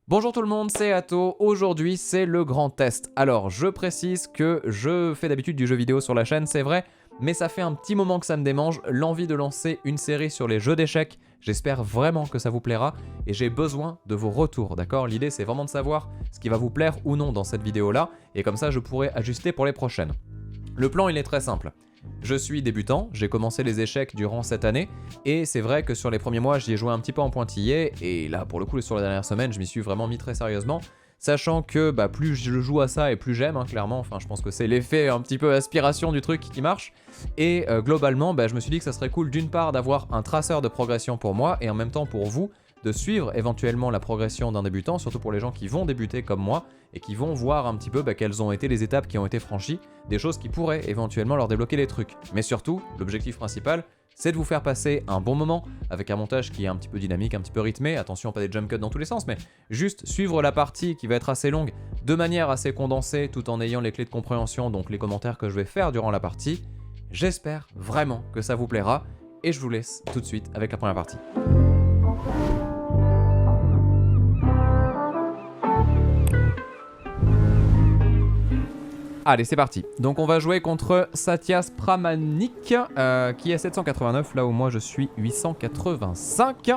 Bonjour tout le monde, c'est Atto. Aujourd'hui, c'est le grand test. Alors, je précise que je fais d'habitude du jeu vidéo sur la chaîne, c'est vrai, mais ça fait un petit moment que ça me démange, l'envie de lancer une série sur les jeux d'échecs. J'espère vraiment que ça vous plaira et j'ai besoin de vos retours, d'accord? L'idée, c'est vraiment de savoir ce qui va vous plaire ou non dans cette vidéo-là, et comme ça, je pourrai ajuster pour les prochaines. Le plan, il est très simple. Je suis débutant, j'ai commencé les échecs durant cette année, et c'est vrai que sur les premiers mois, j'y ai joué un petit peu en pointillé, et là, pour le coup, sur les dernières semaines, je m'y suis vraiment mis très sérieusement, sachant que plus je joue à ça et plus j'aime, hein, clairement, enfin, je pense que c'est l'effet un petit peu aspiration du truc qui marche, et globalement, je me suis dit que ça serait cool d'une part d'avoir un traceur de progression pour moi, et en même temps pour vous, de suivre éventuellement la progression d'un débutant, surtout pour les gens qui vont débuter comme moi, et qui vont voir un petit peu quelles ont été les étapes qui ont été franchies, des choses qui pourraient éventuellement leur débloquer les trucs. Mais surtout, l'objectif principal, c'est de vous faire passer un bon moment, avec un montage qui est un petit peu dynamique, un petit peu rythmé, attention pas des jump cuts dans tous les sens, mais juste suivre la partie qui va être assez longue, de manière assez condensée, tout en ayant les clés de compréhension, donc les commentaires que je vais faire durant la partie. J'espère vraiment que ça vous plaira, et je vous laisse tout de suite avec la première partie. Allez, c'est parti. Donc on va jouer contre Satyas Pramanik, qui est 789, là où moi je suis 885.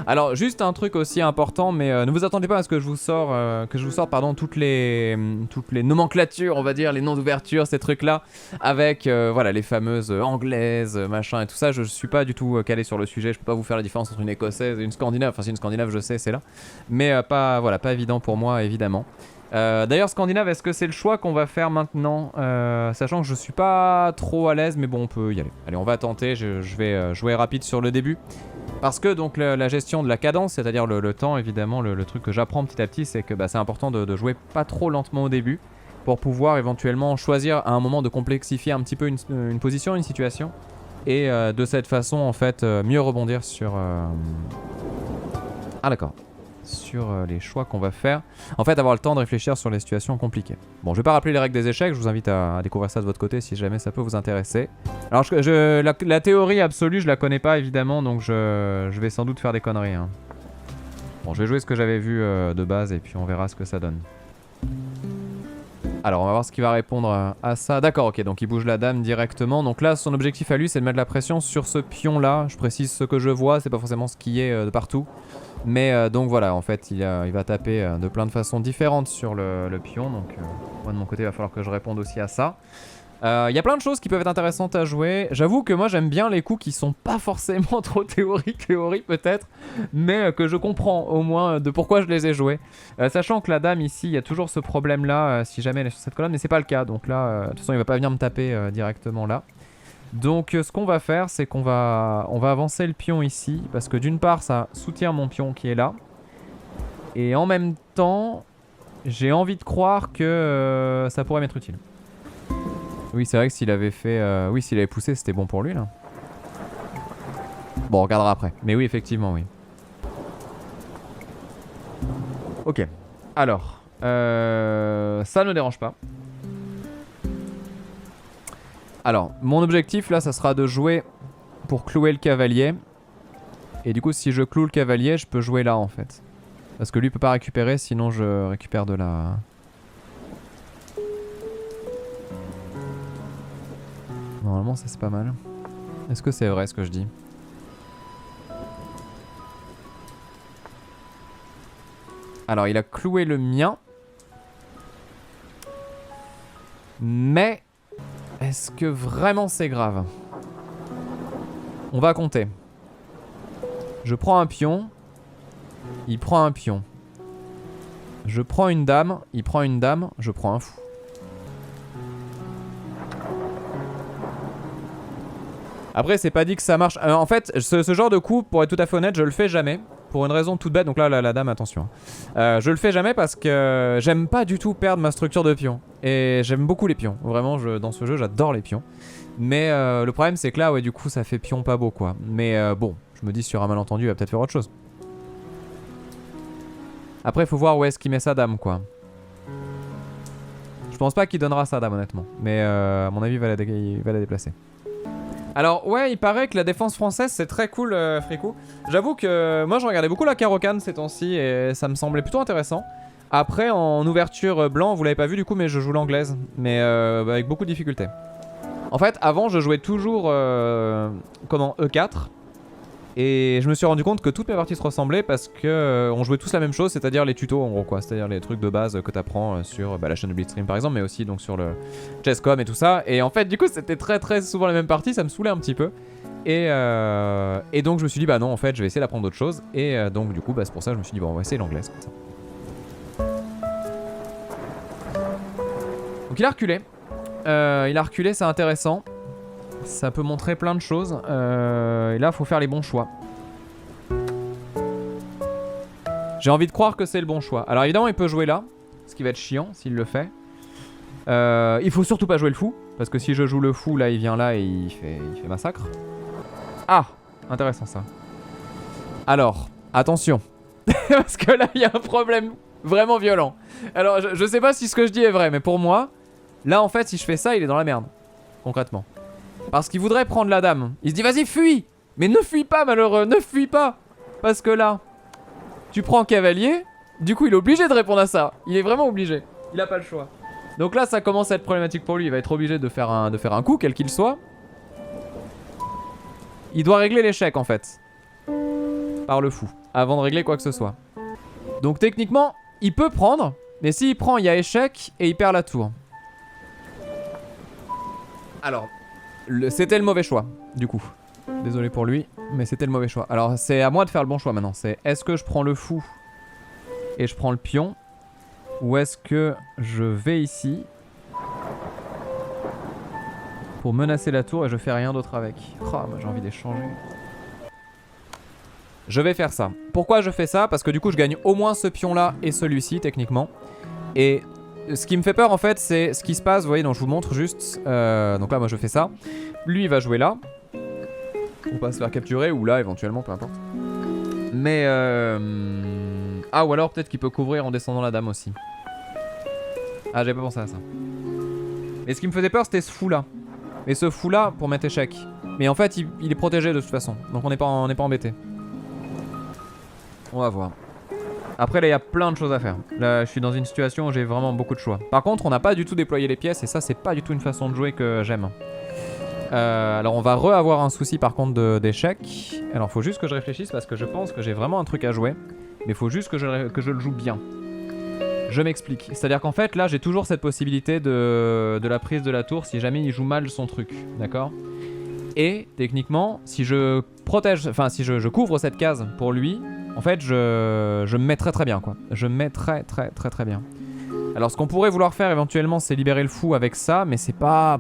Alors juste un truc aussi important, mais ne vous attendez pas à ce que je vous sorte, toutes les nomenclatures, on va dire, les noms d'ouverture, ces trucs-là, avec voilà les fameuses anglaises, machin et tout ça. Je suis pas du tout calé sur le sujet. Je peux pas vous faire la différence entre une écossaise et une scandinave. Enfin, si une scandinave, je sais, c'est là, mais pas évident pour moi, évidemment. D'ailleurs, Scandinave, est-ce que c'est le choix qu'on va faire maintenant, sachant que je suis pas trop à l'aise, mais bon, on peut y aller. Allez, on va tenter, je vais jouer rapide sur le début. Parce que donc la gestion de la cadence, c'est-à-dire le temps, évidemment, le truc que j'apprends petit à petit, c'est que c'est important de jouer pas trop lentement au début, pour pouvoir éventuellement choisir à un moment de complexifier un petit peu une position, une situation, et de cette façon, en fait, mieux rebondir sur... Ah d'accord. Sur les choix qu'on va faire. En fait, avoir le temps de réfléchir sur les situations compliquées. Bon, je vais pas rappeler les règles des échecs, je vous invite à découvrir ça de votre côté si jamais ça peut vous intéresser. Alors, la théorie absolue, je la connais pas évidemment, donc je vais sans doute faire des conneries. Hein. Bon, je vais jouer ce que j'avais vu de base et puis on verra ce que ça donne. Alors, on va voir ce qu'il va répondre à ça. D'accord, ok, donc il bouge la dame directement. Donc là, son objectif à lui, c'est de mettre la pression sur ce pion-là. Je précise ce que je vois, c'est pas forcément ce qui est de partout. Mais donc voilà, en fait, il va taper de plein de façons différentes sur le pion. Donc moi, de mon côté, il va falloir que je réponde aussi à ça. Il y a plein de choses qui peuvent être intéressantes à jouer. J'avoue que moi, j'aime bien les coups qui sont pas forcément trop théorie peut-être, mais que je comprends au moins de pourquoi je les ai joués. Sachant que la dame ici, il y a toujours ce problème-là, si jamais elle est sur cette colonne, mais c'est pas le cas. Donc là, de toute façon, il va pas venir me taper directement là. Donc ce qu'on va faire, c'est qu'on va avancer le pion ici, parce que d'une part, ça soutient mon pion qui est là. Et en même temps, j'ai envie de croire que ça pourrait m'être utile. Oui, c'est vrai que s'il avait fait... oui, s'il avait poussé, c'était bon pour lui, là. Bon, on regardera après. Mais oui, effectivement, oui. Ok. Alors, ça ne dérange pas. Alors, mon objectif là, ça sera de jouer pour clouer le cavalier. Et du coup, si je cloue le cavalier, je peux jouer là en fait. Parce que lui peut pas récupérer, sinon je récupère de la... Normalement, ça c'est pas mal. Est-ce que c'est vrai ce que je dis? Alors, il a cloué le mien. Mais... est-ce que vraiment c'est grave? On va compter. Je prends un pion. Il prend un pion. Je prends une dame. Il prend une dame. Je prends un fou. Après, c'est pas dit que ça marche. En fait, ce genre de coup, pour être tout à fait honnête, je le fais jamais. Pour une raison toute bête. Donc là, la dame, attention. Je le fais jamais parce que j'aime pas du tout perdre ma structure de pion. Et j'aime beaucoup les pions. Vraiment, dans ce jeu, j'adore les pions. Mais le problème, c'est que là, ouais, du coup, ça fait pion pas beau, quoi. Mais bon, je me dis, sur un malentendu, il va peut-être faire autre chose. Après, il faut voir où est-ce qu'il met sa dame, quoi. Je pense pas qu'il donnera sa dame, honnêtement. Mais à mon avis, il va la déplacer. Alors ouais, il paraît que la défense française c'est très cool, Fricou. J'avoue que moi je regardais beaucoup la Caro-Can ces temps-ci et ça me semblait plutôt intéressant. Après en ouverture blanc, vous l'avez pas vu du coup, mais je joue l'anglaise, mais avec beaucoup de difficultés. En fait, avant je jouais toujours comment E4. Et je me suis rendu compte que toutes mes parties se ressemblaient parce que on jouait tous la même chose, c'est-à-dire les tutos en gros quoi, c'est-à-dire les trucs de base que t'apprends sur la chaîne de Blitzstream par exemple, mais aussi donc sur le Chesscom et tout ça. Et en fait du coup c'était très souvent les mêmes parties, ça me saoulait un petit peu. Et donc je me suis dit bah non en fait je vais essayer d'apprendre d'autres choses. Et donc du coup bah, c'est pour ça que je me suis dit bon on va essayer l'anglaise comme ça. Donc il a reculé, c'est intéressant. Ça peut montrer plein de choses. Et là, faut faire les bons choix. J'ai envie de croire que c'est le bon choix. Alors évidemment, il peut jouer là, ce qui va être chiant s'il le fait. Il faut surtout pas jouer le fou, parce que si je joue le fou, là, il vient là et il fait massacre. Ah, intéressant ça. Alors, attention. Parce que là, il y a un problème vraiment violent. Alors, je sais pas si ce que je dis est vrai, mais pour moi, là, en fait, si je fais ça, il est dans la merde. Concrètement. Parce qu'il voudrait prendre la dame. Il se dit vas-y fuis. Mais ne fuis pas malheureux, ne fuis pas. Parce que là, tu prends cavalier. Du coup il est obligé de répondre à ça. Il est vraiment obligé. Il a pas le choix. Donc là ça commence à être problématique pour lui. Il va être obligé de faire un coup quel qu'il soit. Il doit régler l'échec en fait. Par le fou. Avant de régler quoi que ce soit. Donc techniquement il peut prendre. Mais s'il prend il y a échec et il perd la tour. Alors... C'était le mauvais choix, du coup. Désolé pour lui, mais c'était le mauvais choix. Alors, c'est à moi de faire le bon choix maintenant. C'est est-ce que je prends le fou et je prends le pion, ou est-ce que je vais ici pour menacer la tour et je fais rien d'autre avec. Oh, moi j'ai envie d'échanger. Je vais faire ça. Pourquoi je fais ça? Parce que du coup, je gagne au moins ce pion-là et celui-ci, techniquement. Et... ce qui me fait peur en fait c'est ce qui se passe, vous voyez, donc je vous montre juste. Donc là moi je fais ça. Lui il va jouer là. On va se faire capturer ou là éventuellement, peu importe. Mais ah ou alors peut-être qu'il peut couvrir en descendant la dame aussi. Ah j'avais pas pensé à ça. Mais ce qui me faisait peur c'était ce fou là. Mais ce fou là pour mettre échec. Mais en fait il est protégé de toute façon. Donc on n'est pas embêté. On va voir. Après là il y a plein de choses à faire. Là je suis dans une situation où j'ai vraiment beaucoup de choix. Par contre on n'a pas du tout déployé les pièces et ça c'est pas du tout une façon de jouer que j'aime. Alors on va re-avoir un souci par contre d'échec. Alors faut juste que je réfléchisse parce que je pense que j'ai vraiment un truc à jouer. Mais faut juste que je le joue bien. Je m'explique. C'est-à-dire qu'en fait là j'ai toujours cette possibilité de la prise de la tour si jamais il joue mal son truc. D'accord? Et techniquement si je protège, enfin si je couvre cette case pour lui, en fait je me mets très bien quoi. Je me mets très bien. Alors ce qu'on pourrait vouloir faire éventuellement c'est libérer le fou avec ça, mais c'est pas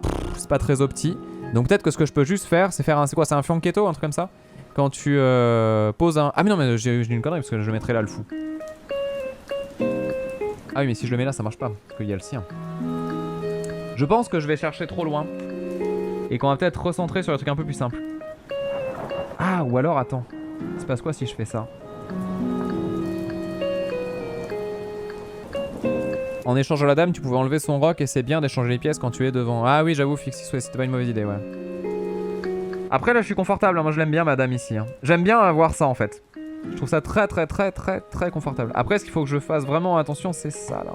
très opti. Donc peut-être que ce que je peux juste faire c'est faire un... c'est quoi? C'est un fianchetto, un truc comme ça? Quand tu poses un... Ah mais non mais j'ai une connerie parce que je mettrai là le fou. Ah oui mais si je le mets là ça marche pas parce qu'il y a le sien. Je pense que je vais chercher trop loin. Et qu'on va peut-être recentrer sur le truc un peu plus simple. Ah ou alors attends. Il se passe quoi si je fais ça? En échange de la dame, tu pouvais enlever son roc et c'est bien d'échanger les pièces quand tu es devant. Ah oui, j'avoue, Fixis, ouais, c'était pas une mauvaise idée, ouais. Après, là, je suis confortable. Hein. Moi, je l'aime bien, madame, ici. Hein. J'aime bien avoir ça, en fait. Je trouve ça très confortable. Après, ce qu'il faut que je fasse vraiment attention, c'est ça, là.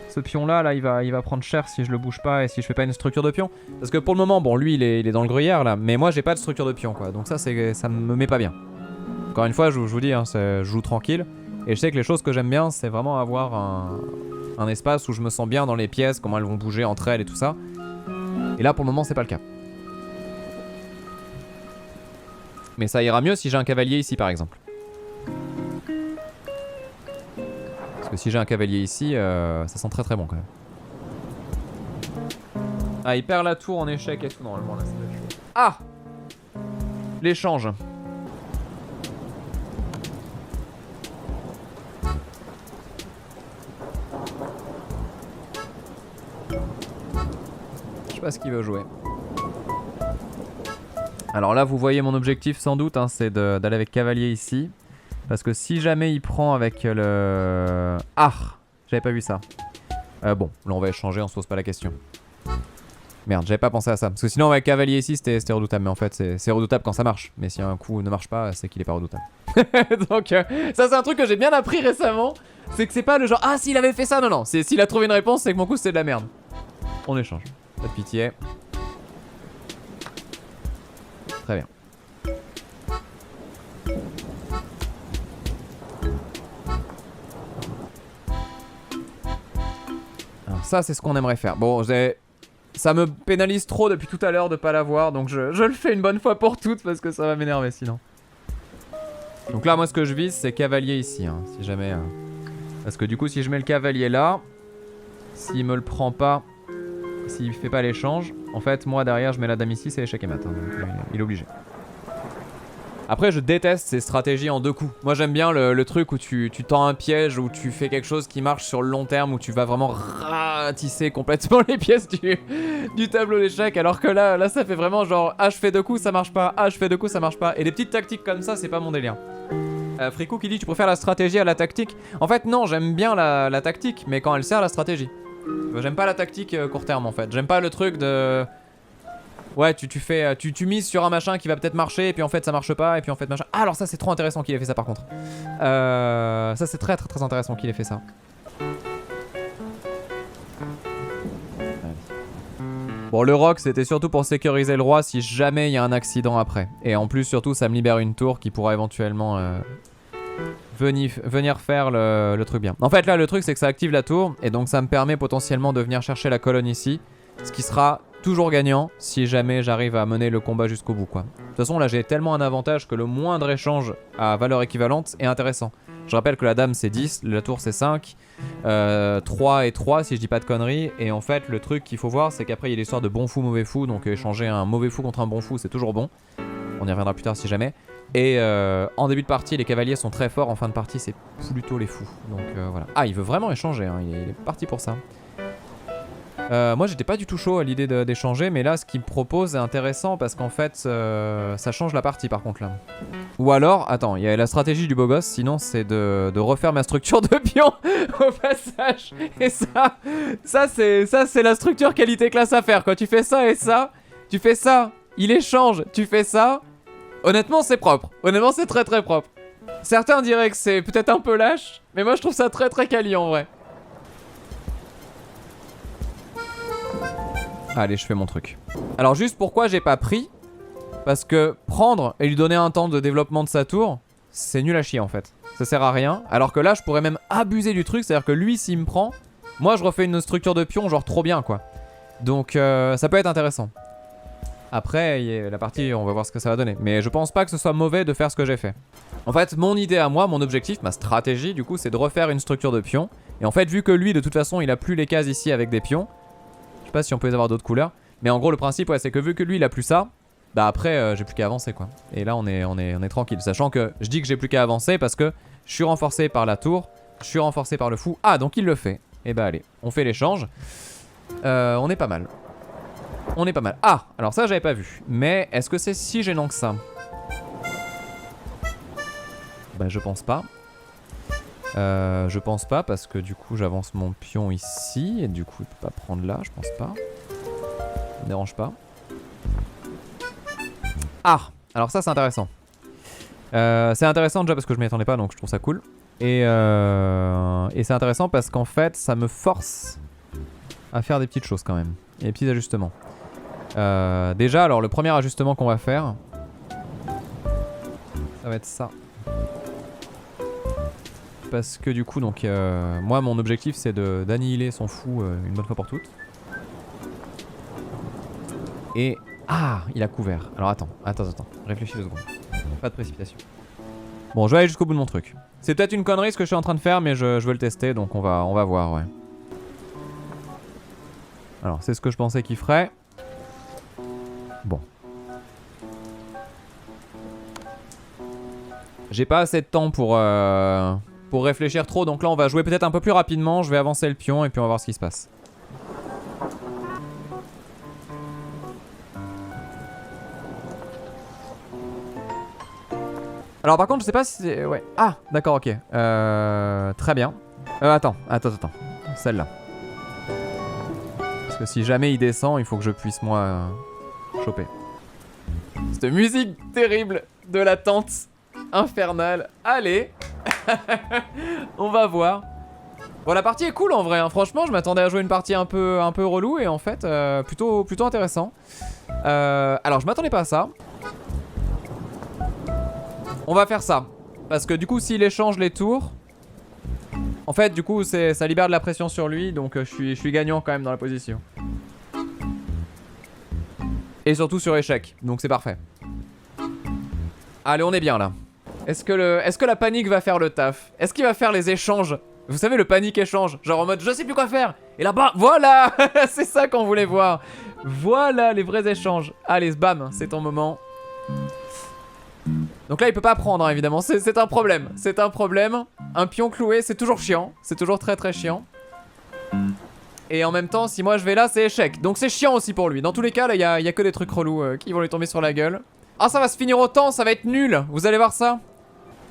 Ce pion-là, là, il va prendre cher si je le bouge pas et si je fais pas une structure de pion. Parce que pour le moment, bon, lui, il est dans le gruyère, là. Mais moi, j'ai pas de structure de pion, quoi. Donc ça me met pas bien. Encore une fois, je vous dis, hein, je joue tranquille. Et je sais que les choses que j'aime bien, c'est vraiment avoir un espace où je me sens bien dans les pièces, comment elles vont bouger entre elles et tout ça. Et là, pour le moment, c'est pas le cas. Mais ça ira mieux si j'ai un cavalier ici, par exemple. Parce que si j'ai un cavalier ici, ça sent très bon, quand même. Ah, il perd la tour en échec et tout, normalement, là, ça doit être chaud. Ah! L'échange. Je sais pas ce qu'il veut jouer. Alors là vous voyez mon objectif sans doute hein, c'est d'aller avec cavalier ici. Parce que si jamais il prend avec le... Ah, j'avais pas vu ça. Bon, là on va échanger, on se pose pas la question. Merde, j'avais pas pensé à ça. Parce que sinon, avec cavalier ici, c'était redoutable. Mais en fait, c'est redoutable quand ça marche. Mais si un coup ne marche pas, c'est qu'il est pas redoutable. Donc, ça, c'est un truc que j'ai bien appris récemment. C'est que c'est pas le genre, ah, s'il avait fait ça, non, non. S'il a trouvé une réponse, c'est que mon coup, c'est de la merde. On échange. Pas de pitié. Très bien. Alors, ça, c'est ce qu'on aimerait faire. Bon, ça me pénalise trop depuis tout à l'heure de pas l'avoir, donc je le fais une bonne fois pour toutes parce que ça va m'énerver sinon. Donc là, moi, ce que je vise, c'est cavalier ici, hein, si jamais... Parce que du coup, si je mets le cavalier là, s'il me le prend pas, s'il fait pas l'échange, en fait, moi, derrière, je mets la dame ici, c'est échec et mat, hein, donc il est obligé. Après, je déteste ces stratégies en deux coups. Moi, j'aime bien le truc où tu tends un piège, où tu fais quelque chose qui marche sur le long terme, où tu vas vraiment ratisser complètement les pièces du tableau d'échecs. Alors que là, ça fait vraiment genre, ah, je fais deux coups, ça marche pas. Ah, je fais deux coups, ça marche pas. Et des petites tactiques comme ça, c'est pas mon délire. Fricou qui dit, tu préfères la stratégie à la tactique? En fait, non, j'aime bien la tactique, mais quand elle sert la stratégie. J'aime pas la tactique court terme, en fait. J'aime pas le truc de... Ouais, tu mises sur un machin qui va peut-être marcher, et puis en fait ça marche pas, et puis en fait machin. Ah, alors ça c'est trop intéressant qu'il ait fait ça par contre. Ça c'est très intéressant qu'il ait fait ça. Bon, le roc c'était surtout pour sécuriser le roi si jamais il y a un accident après. Et en plus surtout ça me libère une tour qui pourra éventuellement venir faire le truc bien. En fait là le truc c'est que ça active la tour, et donc ça me permet potentiellement de venir chercher la colonne ici. Ce qui sera toujours gagnant si jamais j'arrive à mener le combat jusqu'au bout quoi. De toute façon là j'ai tellement un avantage que le moindre échange à valeur équivalente est intéressant. Je rappelle que la dame c'est 10, la tour c'est 5, 3 et 3 si je dis pas de conneries. Et en fait le truc qu'il faut voir c'est qu'après il y a l'histoire de bon fou mauvais fou. Donc échanger un mauvais fou contre un bon fou c'est toujours bon. On y reviendra plus tard si jamais. Et en début de partie les cavaliers sont très forts, en fin de partie c'est plutôt les fous. Donc voilà. Ah, il veut vraiment échanger hein. Il est parti pour ça. Moi j'étais pas du tout chaud à l'idée d'échanger, mais là ce qu'il me propose est intéressant parce qu'en fait ça change la partie par contre là. Ou alors, attends, il y a la stratégie du beau gosse, sinon c'est de refaire ma structure de pion au passage. Et ça c'est la structure qualité classe à faire. Quand tu fais ça et ça, tu fais ça, il échange, tu fais ça. Honnêtement c'est propre, honnêtement c'est très propre. Certains diraient que c'est peut-être un peu lâche, mais moi je trouve ça très quali en vrai. Allez, je fais mon truc. Alors juste pourquoi j'ai pas pris? Parce que prendre et lui donner un temps de développement de sa tour, c'est nul à chier en fait. Ça sert à rien. Alors que là, je pourrais même abuser du truc. C'est-à-dire que lui, s'il me prend, moi je refais une structure de pion genre trop bien quoi. Donc ça peut être intéressant. Après, la partie, on va voir ce que ça va donner. Mais je pense pas que ce soit mauvais de faire ce que j'ai fait. En fait, mon idée à moi, mon objectif, ma stratégie du coup, c'est de refaire une structure de pion. Et en fait, vu que lui, de toute façon, il a plus les cases ici avec des pions. Je sais pas si on peut les avoir d'autres couleurs. Mais en gros, le principe, ouais, c'est que vu que lui, il a plus ça, bah après, j'ai plus qu'à avancer, quoi. Et là, on est tranquille. Sachant que je dis que j'ai plus qu'à avancer parce que je suis renforcé par la tour, je suis renforcé par le fou. Ah, donc il le fait. Et bah allez, on fait l'échange. On est pas mal. On est pas mal. Ah, alors ça, j'avais pas vu. Mais est-ce que c'est si gênant que ça? Bah, je pense pas. Je pense pas parce que du coup j'avance mon pion ici et du coup il peut pas prendre là, je pense pas. Ça me dérange pas. Ah, alors ça c'est intéressant. C'est intéressant déjà parce que je m'y attendais pas donc je trouve ça cool. Et c'est intéressant parce qu'en fait ça me force à faire des petites choses quand même. Et des petits ajustements. Déjà alors le premier ajustement qu'on va faire, ça va être ça. Parce que du coup, donc, moi, mon objectif, c'est d'annihiler son fou une bonne fois pour toutes. Et... Ah, il a couvert. Alors attends. Réfléchis 2 secondes. Pas de précipitation. Bon, je vais aller jusqu'au bout de mon truc. C'est peut-être une connerie ce que je suis en train de faire, mais je veux le tester, donc on va voir, ouais. Alors, c'est ce que je pensais qu'il ferait. Bon. J'ai pas assez de temps pour réfléchir trop, donc là on va jouer peut-être un peu plus rapidement. Je vais avancer le pion et puis on va voir ce qui se passe. Alors par contre je sais pas si c'est... Ouais. Ah d'accord, ok. Très bien. Attends. Celle-là. Parce Parce que si jamais il descend, il faut que je puisse moi choper. Cette musique terrible de la tente infernale. Allez. On va voir. Bon, la partie est cool en vrai, hein. Franchement je m'attendais à jouer une partie un peu relou et en fait plutôt intéressant. Alors je m'attendais pas à ça. On va faire ça. Parce que du coup s'il échange les tours, en fait du coup ça libère de la pression sur lui. Donc je suis gagnant quand même dans la position. Et surtout sur échec, donc c'est parfait. Allez, on est bien là. Est-ce que la panique va faire le taf? Est-ce qu'il va faire les échanges? Vous savez, le panique échange, genre en mode je sais plus quoi faire. Et là-bas, voilà. C'est ça qu'on voulait voir. Voilà les vrais échanges. Allez, bam, c'est ton moment. Donc là il peut pas prendre hein, évidemment, c'est un problème. C'est un problème. Un pion cloué, c'est toujours chiant. C'est toujours très chiant. Et en même temps, si moi je vais là, c'est échec. Donc c'est chiant aussi pour lui. Dans tous les cas, là, il y a que des trucs relous qui vont lui tomber sur la gueule. Ah, ça va se finir autant, ça va être nul. Vous allez voir ça.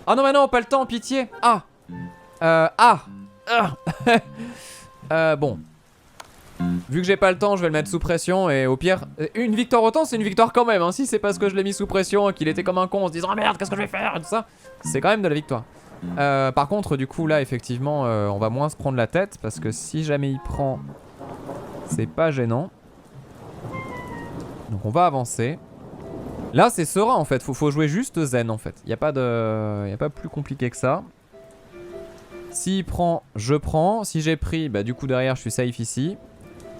Ah non, mais non, pas le temps, pitié. Ah. Bon. Vu que j'ai pas le temps, je vais le mettre sous pression. Et au pire, une victoire autant, c'est une victoire quand même. Hein. Si c'est parce que je l'ai mis sous pression, qu'il était comme un con en se disant ah merde, qu'est-ce que je vais faire et tout ça, c'est quand même de la victoire. Par contre, du coup, là, effectivement, on va moins se prendre la tête. Parce que si jamais il prend, c'est pas gênant. Donc on va avancer. Là, c'est serein en fait. Faut jouer juste zen en fait. Y a pas plus compliqué que ça. S'il prend, je prends. Si j'ai pris, bah du coup derrière, je suis safe ici.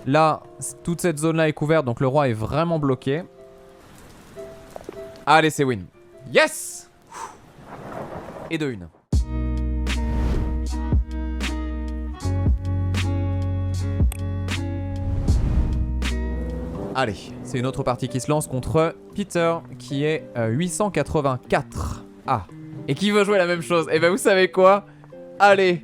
Là, toute cette zone-là est couverte, donc le roi est vraiment bloqué. Allez, c'est win. Yes! Et de une. Allez, c'est une autre partie qui se lance contre Peter, qui est 884. Ah, et qui veut jouer la même chose. Et ben vous savez quoi? Allez,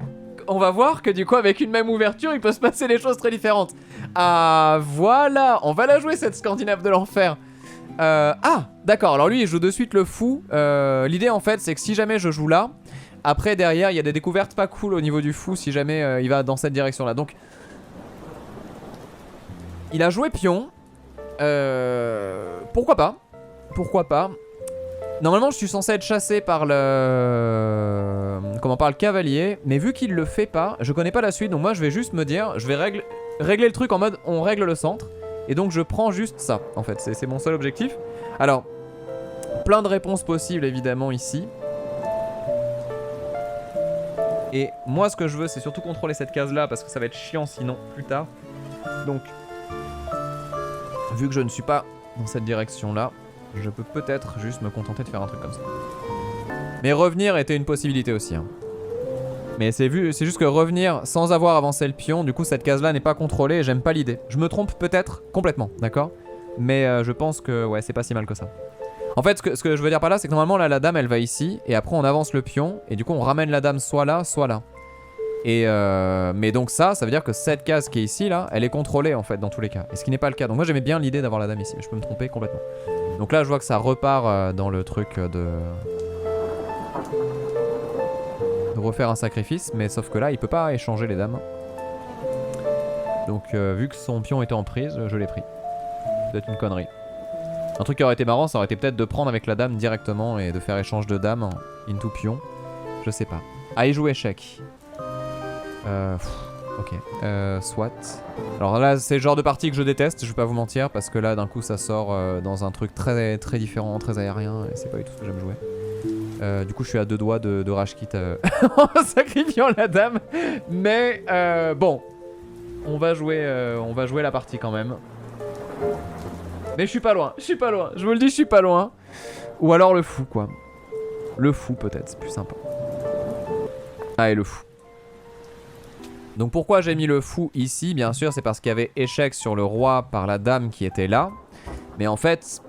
on va voir que du coup avec une même ouverture, il peut se passer des choses très différentes. Ah, voilà, on va la jouer cette Scandinave de l'enfer. Ah, d'accord, alors lui il joue de suite le fou. L'idée en fait c'est que si jamais je joue là, après derrière il y a des découvertes pas cool au niveau du fou si jamais il va dans cette direction là. Donc, il a joué pion. Pourquoi pas? Pourquoi pas? Normalement je suis censé être chassé par le... Comment, par le cavalier. Mais vu qu'il le fait pas, je connais pas la suite. Donc moi je vais juste me dire, je vais régler le truc en mode on règle le centre. Et donc je prends juste ça en fait, c'est mon seul objectif. Alors, plein de réponses possibles évidemment ici. Et moi ce que je veux c'est surtout contrôler cette case là parce que ça va être chiant sinon plus tard. Donc, vu que je ne suis pas dans cette direction là, je peux peut-être juste me contenter de faire un truc comme ça. Mais revenir était une possibilité aussi hein. Mais c'est juste que revenir sans avoir avancé le pion, du coup cette case là n'est pas contrôlée et j'aime pas l'idée. Je me trompe peut-être complètement, d'accord? Mais je pense que ouais c'est pas si mal que ça. En fait ce que je veux dire par là c'est que normalement là la dame elle va ici et après on avance le pion et du coup on ramène la dame soit là soit là. Et mais donc ça veut dire que cette case qui est ici là, elle est contrôlée en fait dans tous les cas. Et ce qui n'est pas le cas. Donc moi j'aimais bien l'idée d'avoir la dame ici, mais je peux me tromper complètement. Donc là je vois que ça repart dans le truc de refaire un sacrifice, mais sauf que là il peut pas échanger les dames. Donc vu que son pion était en prise, je l'ai pris. Peut-être une connerie. Un truc qui aurait été marrant, ça aurait été peut-être de prendre avec la dame directement et de faire échange de dames into pion. Je sais pas. Ah, il joue échec. Ok. Soit. Alors là, c'est le genre de partie que je déteste, je vais pas vous mentir, parce que là, d'un coup, ça sort dans un truc très différent, très aérien, et c'est pas du tout ce que j'aime jouer. Du coup, je suis à deux doigts de rage quit en sacrifiant la dame. Mais bon, on va jouer la partie quand même. Mais je suis pas loin, je vous le dis, je suis pas loin. Ou alors le fou, quoi. Le fou, peut-être, c'est plus sympa. Allez, le fou. Donc pourquoi j'ai mis le fou ici? Bien sûr, c'est parce qu'il y avait échec sur le roi par la dame qui était là. Mais en fait,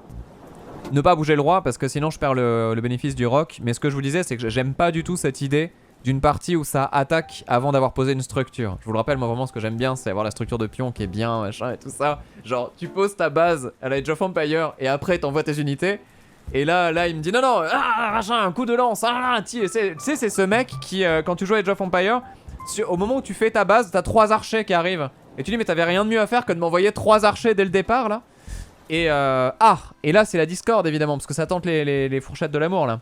ne pas bouger le roi parce que sinon je perds le bénéfice du roc. Mais ce que je vous disais, c'est que j'aime pas du tout cette idée d'une partie où ça attaque avant d'avoir posé une structure. Je vous le rappelle, moi vraiment ce que j'aime bien c'est avoir la structure de pion qui est bien, machin et tout ça. Genre tu poses ta base à la Age of Empires et après t'envoies tes unités. Et là il me dit non, machin, un coup de lance, tu sais c'est ce mec qui, quand tu joues à Age of Empires, au moment où tu fais ta base, t'as 3 archers qui arrivent Et tu dis mais t'avais rien de mieux à faire que de m'envoyer 3 archers dès le départ là. Et et là c'est la discorde évidemment parce que ça tente les fourchettes de l'amour là.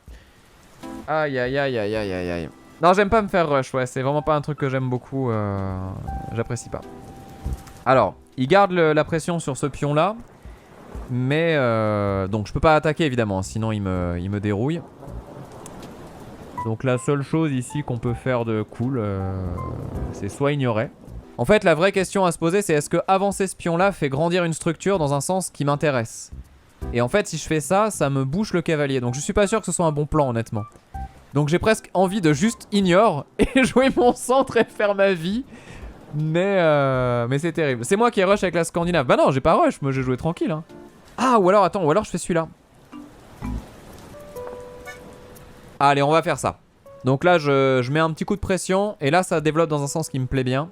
Aïe aïe aïe aïe aïe aïe aïe. Non j'aime pas me faire rush, ouais c'est vraiment pas un truc que j'aime beaucoup, j'apprécie pas. Alors, il garde la pression sur ce pion là. Mais donc je peux pas attaquer évidemment, sinon il me dérouille. Donc la seule chose ici qu'on peut faire de cool, c'est soit ignorer. En fait la vraie question à se poser c'est est-ce que avancer ce pion là fait grandir une structure dans un sens qui m'intéresse. Et en fait si je fais ça, ça me bouche le cavalier. Donc je suis pas sûr que ce soit un bon plan honnêtement. Donc j'ai presque envie de juste ignore et jouer mon centre et faire ma vie. Mais c'est terrible. C'est moi qui ai rush avec la Scandinave. Bah non j'ai pas rush, moi j'ai joué tranquille hein. Ah ou alors attends, ou alors je fais celui-là. Allez on va faire ça. Donc là je mets un petit coup de pression. Et là ça développe dans un sens qui me plaît bien.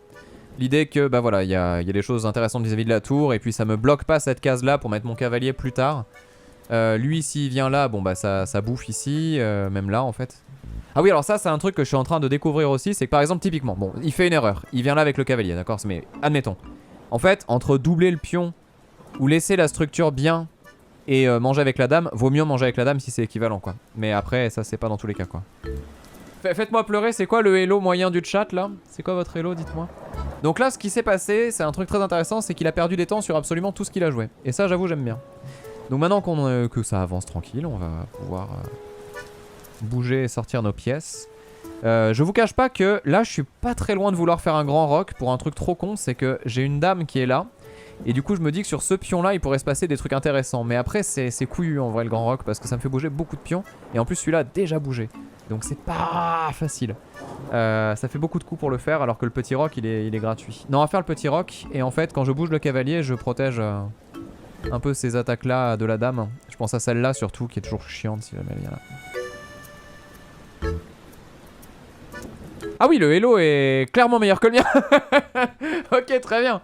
L'idée que bah voilà il y a des choses intéressantes vis-à-vis de la tour. Et puis ça me bloque pas cette case là pour mettre mon cavalier plus tard. Lui s'il vient là, bon bah ça bouffe ici, même là en fait. Ah oui alors ça c'est un truc que je suis en train de découvrir aussi. C'est que par exemple typiquement, bon il fait une erreur. Il vient là avec le cavalier d'accord. Mais admettons. En fait entre doubler le pion ou laisser la structure bien et manger avec la dame, vaut mieux manger avec la dame si c'est équivalent quoi. Mais après ça c'est pas dans tous les cas quoi. Faites-moi pleurer, c'est quoi le hello moyen du chat là? C'est quoi votre hello, dites-moi. Donc là ce qui s'est passé, c'est un truc très intéressant, c'est qu'il a perdu des temps sur absolument tout ce qu'il a joué. Et ça j'avoue j'aime bien. Donc maintenant que ça avance tranquille, on va pouvoir bouger et sortir nos pièces. Je vous cache pas que là je suis pas très loin de vouloir faire un grand rock pour un truc trop con, c'est que j'ai une dame qui est là. Et du coup je me dis que sur ce pion là il pourrait se passer des trucs intéressants. Mais après c'est couillu en vrai le grand rock parce que ça me fait bouger beaucoup de pions. Et en plus celui-là a déjà bougé. Donc c'est pas facile. Ça fait beaucoup de coups pour le faire alors que le petit rock il est gratuit. Non on va faire le petit rock. Et en fait quand je bouge le cavalier je protège un peu ces attaques là de la dame. Je pense à celle là surtout qui est toujours chiante si jamais elle vient là. Ah oui le hello est clairement meilleur que le mien. Ok très bien.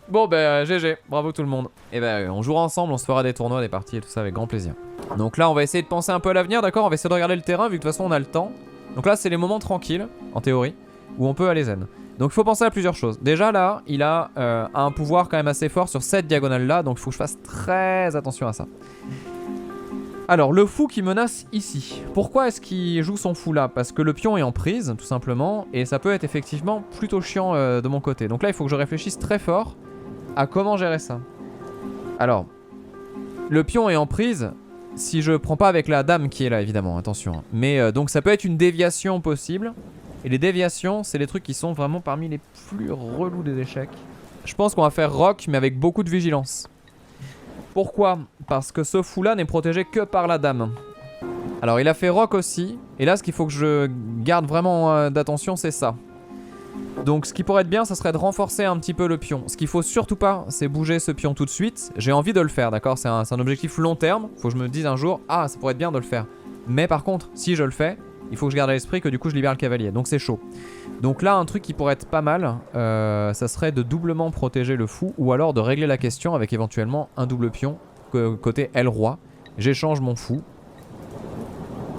Bon bah GG, bravo tout le monde. Et bah on jouera ensemble, on se fera des tournois, des parties et tout ça avec grand plaisir. Donc là on va essayer de penser un peu à l'avenir, d'accord. On va essayer de regarder le terrain vu que de toute façon on a le temps. Donc là c'est les moments tranquilles, en théorie, où on peut aller zen. Donc il faut penser à plusieurs choses. Déjà là, il a un pouvoir quand même assez fort sur cette diagonale là, donc il faut que je fasse très attention à ça. Alors le fou qui menace ici. Pourquoi est-ce qu'il joue son fou là? Parce que le pion est en prise tout simplement. Et ça peut être effectivement plutôt chiant de mon côté. Donc là il faut que je réfléchisse très fort à comment gérer ça. Alors le pion est en prise si je prends pas avec la dame qui est là évidemment, attention. Mais donc ça peut être une déviation possible. Et les déviations c'est les trucs qui sont vraiment parmi les plus relous des échecs. Je pense qu'on va faire rock mais avec beaucoup de vigilance. Pourquoi? Parce que ce fou là n'est protégé que par la dame. Alors il a fait rock aussi. Et là ce qu'il faut que je garde vraiment d'attention c'est ça. Donc ce qui pourrait être bien ça serait de renforcer un petit peu le pion. Ce qu'il faut surtout pas c'est bouger ce pion tout de suite. J'ai envie de le faire d'accord, c'est un objectif long terme. Faut que je me dise un jour ah ça pourrait être bien de le faire. Mais par contre si je le fais il faut que je garde à l'esprit que du coup je libère le cavalier. Donc c'est chaud. Donc là un truc qui pourrait être pas mal ça serait de doublement protéger le fou. Ou alors de régler la question avec éventuellement un double pion côté L roi. J'échange mon fou.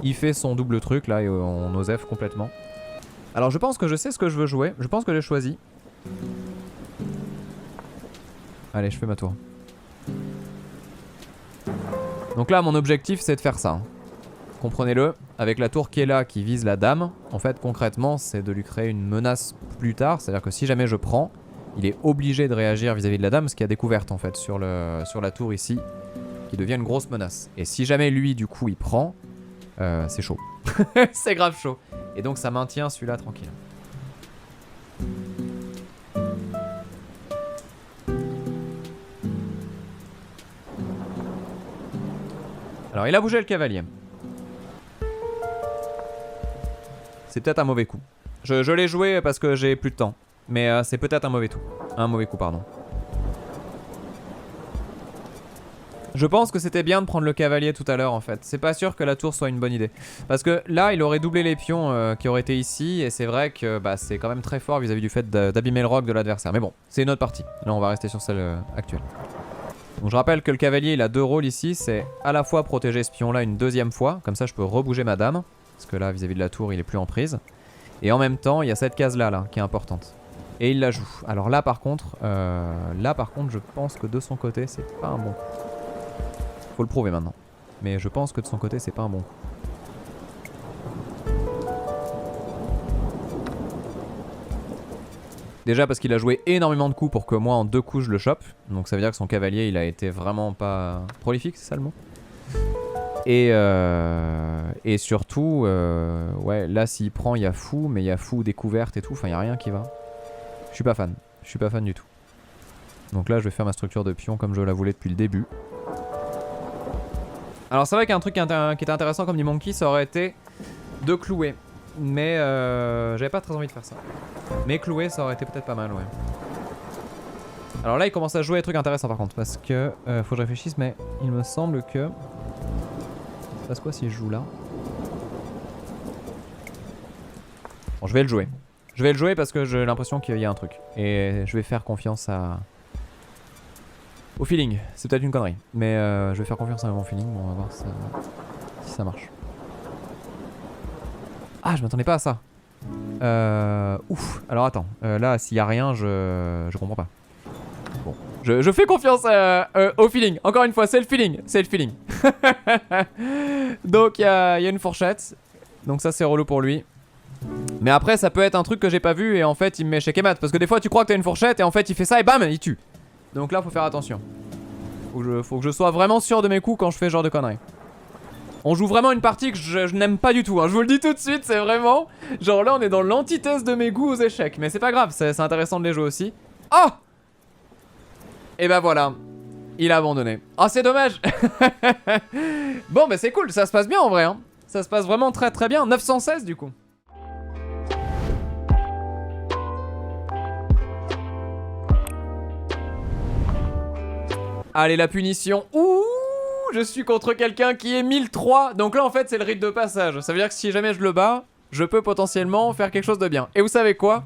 Il fait son double truc là et on osef complètement. Alors je pense que je sais ce que je veux jouer. Je pense que j'ai choisi. Allez je fais ma tour. Donc là mon objectif c'est de faire ça hein. Comprenez-le, avec la tour qui est là qui vise la dame, en fait concrètement c'est de lui créer une menace plus tard. C'est à dire que si jamais je prends, il est obligé de réagir vis-à-vis de la dame. Ce qu'il y a découverte en fait sur la tour ici, qui devient une grosse menace. Et si jamais lui du coup il prend, c'est chaud. C'est grave chaud. Et donc ça maintient celui-là tranquille. Alors il a bougé le cavalier. C'est peut-être un mauvais coup. Je l'ai joué parce que j'ai plus de temps. Mais c'est peut-être un mauvais coup, pardon. Je pense que c'était bien de prendre le cavalier tout à l'heure en fait. C'est pas sûr que la tour soit une bonne idée. Parce que là il aurait doublé les pions qui auraient été ici. Et c'est vrai que bah, c'est quand même très fort vis-à-vis du fait d'abîmer le roc de l'adversaire. Mais bon, c'est une autre partie. Là on va rester sur celle actuelle. Donc je rappelle que le cavalier il a deux rôles ici. C'est à la fois protéger ce pion là une deuxième fois. Comme ça je peux rebouger ma dame. Parce que là vis-à-vis de la tour il est plus en prise. Et en même temps il y a cette case là qui est importante. Et il la joue. Alors là par contre, je pense que de son côté, c'est pas un bon coup. Faut le prouver maintenant. Mais je pense que de son côté, c'est pas un bon coup. Déjà parce qu'il a joué énormément de coups pour que moi en 2 coups je le chope. Donc ça veut dire que son cavalier il a été vraiment pas prolifique, c'est ça le mot. Et surtout, ouais là s'il prend il y a fou, mais il y a fou découverte et tout, enfin il y a rien qui va. Je suis pas fan, je suis pas fan du tout. Donc là je vais faire ma structure de pion comme je la voulais depuis le début. Alors c'est vrai qu'un truc qui était intéressant comme dit Monkey, ça aurait été de clouer. Mais j'avais pas très envie de faire ça. Mais clouer ça aurait été peut-être pas mal, ouais. Alors là il commence à jouer des trucs intéressants par contre. Parce que faut que je réfléchisse, mais il me semble que... Il se passe quoi si je joue là? Bon je vais le jouer. Je vais le jouer parce que j'ai l'impression qu'il y a un truc. Et je vais faire confiance à... au feeling. C'est peut-être une connerie. Mais je vais faire confiance à mon feeling. Bon, on va voir si ça marche. Ah, je m'attendais pas à ça. Ouf. Alors attends. Là, s'il y a rien, je comprends pas. Bon. Je fais confiance au feeling. Encore une fois, c'est le feeling. C'est le feeling. Donc, il y a une fourchette. Donc ça, c'est relou pour lui. Mais après, ça peut être un truc que j'ai pas vu et en fait, il me met échec et mat. Parce que des fois, tu crois que t'as une fourchette et en fait, il fait ça et bam, il tue. Donc là, faut faire attention. Faut que je sois vraiment sûr de mes coups quand je fais ce genre de conneries. On joue vraiment une partie que je n'aime pas du tout, hein. Je vous le dis tout de suite, c'est vraiment... Genre là on est dans l'antithèse de mes goûts aux échecs. Mais c'est pas grave, c'est intéressant de les jouer aussi. Oh! Et bah voilà. Il a abandonné. Oh c'est dommage. Bon bah c'est cool, ça se passe bien en vrai, hein. Ça se passe vraiment très très bien, 916 du coup. Allez la punition. Ouh! Je suis contre quelqu'un qui est 1003. Donc là en fait c'est le rite de passage. Ça veut dire que si jamais je le bats, je peux potentiellement faire quelque chose de bien. Et vous savez quoi?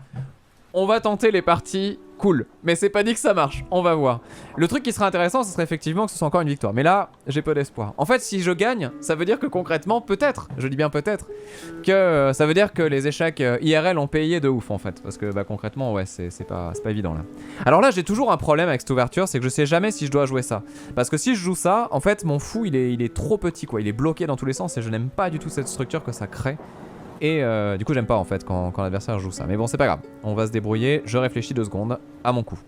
On va tenter les parties cool. Mais c'est pas dit que ça marche, on va voir. Le truc qui serait intéressant, ce serait effectivement que ce soit encore une victoire. Mais là, j'ai peu d'espoir. En fait, si je gagne, ça veut dire que concrètement, peut-être, je dis bien peut-être, que ça veut dire que les échecs IRL ont payé de ouf en fait. Parce que bah, concrètement, ouais, c'est pas évident là. Alors là, j'ai toujours un problème avec cette ouverture, c'est que je sais jamais si je dois jouer ça. Parce que si je joue ça, en fait, mon fou, il est trop petit quoi. Il est bloqué dans tous les sens et je n'aime pas du tout cette structure que ça crée. Et du coup j'aime pas en fait quand l'adversaire joue ça. Mais bon c'est pas grave, on va se débrouiller. Je réfléchis 2 secondes à mon coup.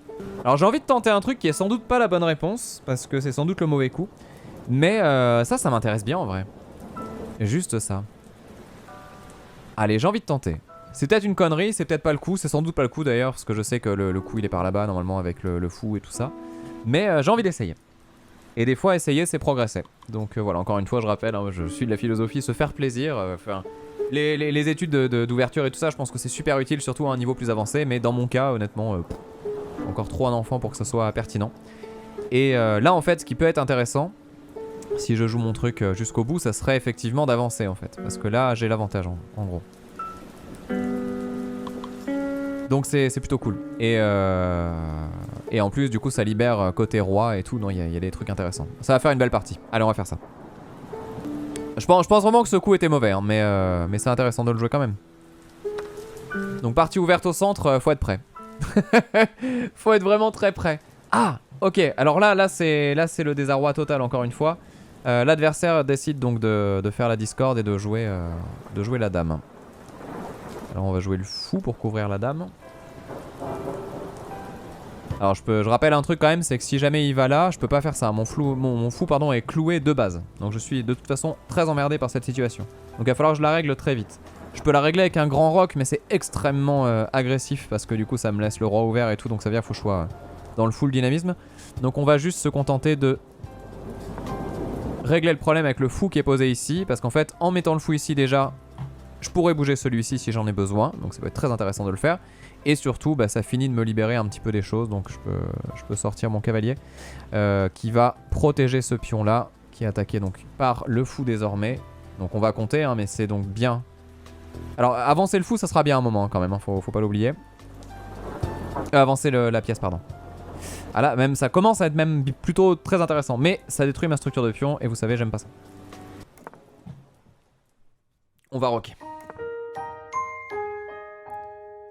Alors j'ai envie de tenter un truc qui est sans doute pas la bonne réponse, parce que c'est sans doute le mauvais coup. Mais ça m'intéresse bien en vrai. Juste ça. Allez j'ai envie de tenter. C'est peut-être une connerie, c'est peut-être pas le coup. C'est sans doute pas le coup d'ailleurs, parce que je sais que le coup il est par là-bas normalement avec le fou et tout ça. Mais j'ai envie d'essayer. Et des fois essayer c'est progresser. Donc voilà, encore une fois je rappelle, hein, je suis de la philosophie se faire plaisir. Enfin... Les études d'ouverture et tout ça, je pense que c'est super utile, surtout à un niveau plus avancé. Mais dans mon cas, honnêtement, encore trop un enfant pour que ça soit pertinent. Et là, en fait, ce qui peut être intéressant, si je joue mon truc jusqu'au bout, ça serait effectivement d'avancer, en fait. Parce que là, j'ai l'avantage, en gros. Donc c'est plutôt cool. Et en plus, du coup, ça libère côté roi et tout. Non, il y a des trucs intéressants. Ça va faire une belle partie. Allez, on va faire ça. Je pense vraiment que ce coup était mauvais, hein, mais c'est intéressant de le jouer quand même. Donc partie ouverte au centre, faut être prêt. Faut être vraiment très prêt. Ah, ok. Alors là c'est le désarroi total encore une fois. L'adversaire décide donc de faire la discorde et de jouer la dame. Alors on va jouer le fou pour couvrir la dame. Alors je rappelle un truc quand même, c'est que si jamais il va là, je peux pas faire ça. Mon fou pardon, est cloué de base. Donc je suis de toute façon très emmerdé par cette situation. Donc il va falloir que je la règle très vite. Je peux la régler avec un grand roc, mais c'est extrêmement agressif parce que du coup ça me laisse le roi ouvert et tout. Donc ça veut dire qu'il faut que je sois dans le full dynamisme. Donc on va juste se contenter de régler le problème avec le fou qui est posé ici. Parce qu'en fait en mettant le fou ici déjà, je pourrais bouger celui-ci si j'en ai besoin. Donc ça peut être très intéressant de le faire. Et surtout, bah, ça finit de me libérer un petit peu des choses. Donc je peux sortir mon cavalier qui va protéger ce pion-là, qui est attaqué donc par le fou désormais. Donc on va compter, hein, mais c'est donc bien. Alors avancer le fou, ça sera bien un moment hein, quand même, hein, faut pas l'oublier. Avancer la pièce, pardon. Ah là, même ça commence à être même plutôt très intéressant. Mais ça détruit ma structure de pion et vous savez, j'aime pas ça. On va rocker.